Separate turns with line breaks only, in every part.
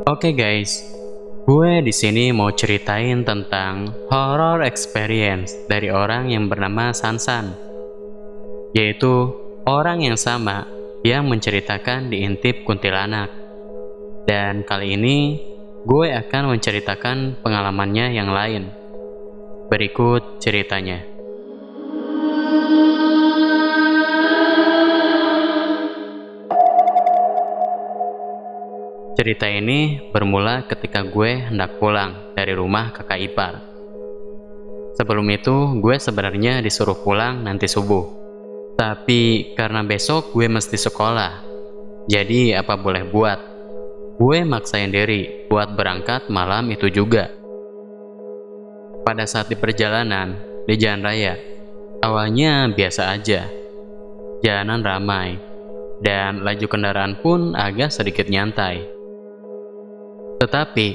Oke guys, gue di sini mau ceritain tentang horror experience dari orang yang bernama Sansan, yaitu orang yang sama yang menceritakan diintip kuntilanak. Dan kali ini gue akan menceritakan pengalamannya yang lain. Berikut ceritanya. Cerita ini bermula ketika gue hendak pulang dari rumah kakak ipar. Sebelum itu, gue sebenarnya disuruh pulang nanti subuh. Tapi karena besok gue mesti sekolah, jadi apa boleh buat, gue maksain diri buat berangkat malam itu juga. Pada saat di perjalanan, di jalan raya, awalnya biasa aja. Jalanan ramai, dan laju kendaraan pun agak sedikit nyantai. Tetapi,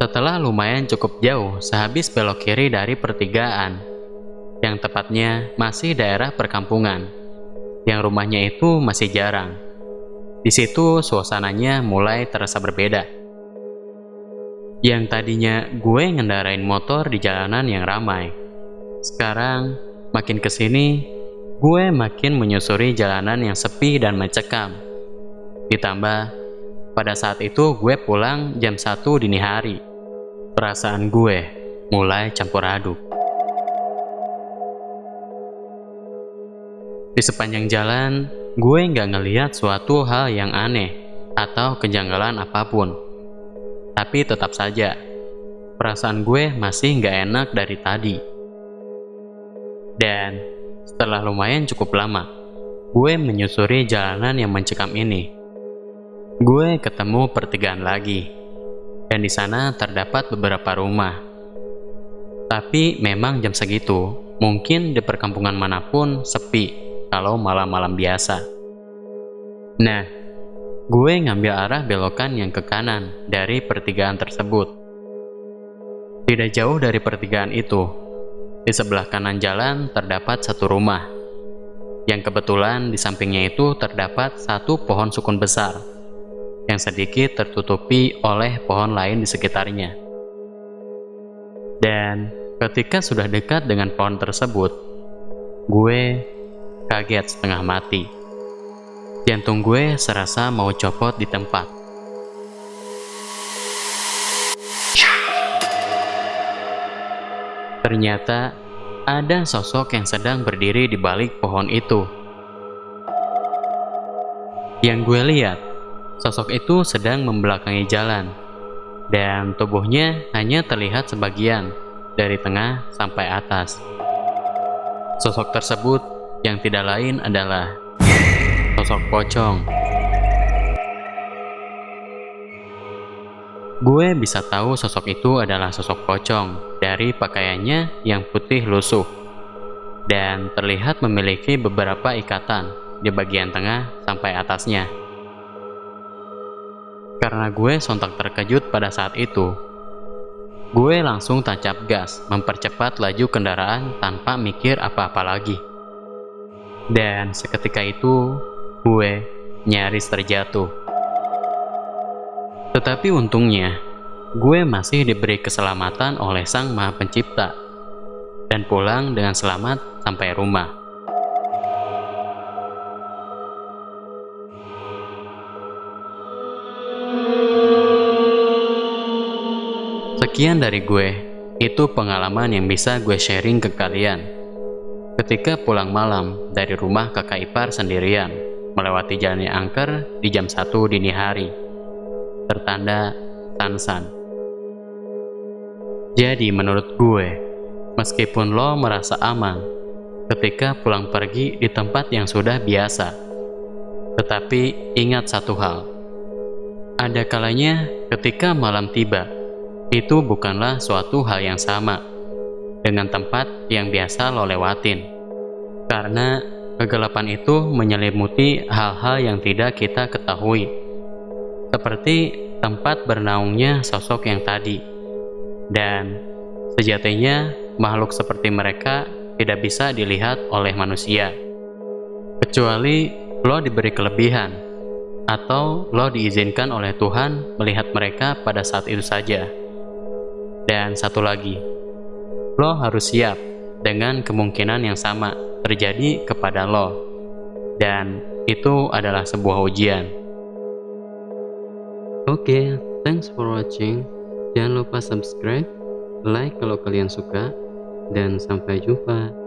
setelah lumayan cukup jauh sehabis belok kiri dari pertigaan, yang tepatnya masih daerah perkampungan, yang rumahnya itu masih jarang. Di situ suasananya mulai terasa berbeda. Yang tadinya gue ngendarain motor di jalanan yang ramai, sekarang makin kesini gue makin menyusuri jalanan yang sepi dan mencekam. Ditambah, pada saat itu gue pulang jam 1 dini hari. Perasaan gue mulai campur aduk. Di sepanjang jalan, gue nggak ngelihat suatu hal yang aneh atau kejanggalan apapun. Tapi tetap saja, perasaan gue masih nggak enak dari tadi. Dan setelah lumayan cukup lama, gue menyusuri jalanan yang mencekam ini. Gue ketemu pertigaan lagi, dan di sana terdapat beberapa rumah. Tapi memang jam segitu, mungkin di perkampungan manapun sepi kalau malam-malam biasa. Nah, gue ngambil arah belokan yang ke kanan dari pertigaan tersebut. Tidak jauh dari pertigaan itu, di sebelah kanan jalan terdapat satu rumah, yang kebetulan di sampingnya itu terdapat satu pohon sukun besar, yang sedikit tertutupi oleh pohon lain di sekitarnya. Dan ketika sudah dekat dengan pohon tersebut, gue kaget setengah mati. Jantung gue serasa mau copot di tempat. Ternyata ada sosok yang sedang berdiri di balik pohon itu. Yang gue lihat, sosok itu sedang membelakangi jalan, dan tubuhnya hanya terlihat sebagian dari tengah sampai atas. Sosok tersebut yang tidak lain adalah sosok pocong. Gue bisa tahu sosok itu adalah sosok pocong dari pakaiannya yang putih lusuh, dan terlihat memiliki beberapa ikatan di bagian tengah sampai atasnya. Karena gue sontak terkejut pada saat itu, gue langsung tancap gas mempercepat laju kendaraan tanpa mikir apa-apa lagi. Dan seketika itu, gue nyaris terjatuh. Tetapi untungnya, gue masih diberi keselamatan oleh Sang Maha Pencipta dan pulang dengan selamat sampai rumah. Sekian dari gue, itu pengalaman yang bisa gue sharing ke kalian. Ketika pulang malam dari rumah kakak ipar sendirian, melewati jalan yang angker di jam 1 dini hari. Tertanda Sansan. Jadi menurut gue, meskipun lo merasa aman ketika pulang pergi di tempat yang sudah biasa, tetapi ingat satu hal. Ada kalanya ketika malam tiba, itu bukanlah suatu hal yang sama dengan tempat yang biasa lo lewatin. Karena kegelapan itu menyelimuti hal-hal yang tidak kita ketahui. Seperti tempat bernaungnya sosok yang tadi. Dan sejatinya makhluk seperti mereka tidak bisa dilihat oleh manusia. Kecuali lo diberi kelebihan atau lo diizinkan oleh Tuhan melihat mereka pada saat itu saja. Dan satu lagi, lo harus siap dengan kemungkinan yang sama terjadi kepada lo, dan itu adalah sebuah ujian. Oke, thanks for watching. Jangan lupa subscribe, like kalau kalian suka, dan sampai jumpa.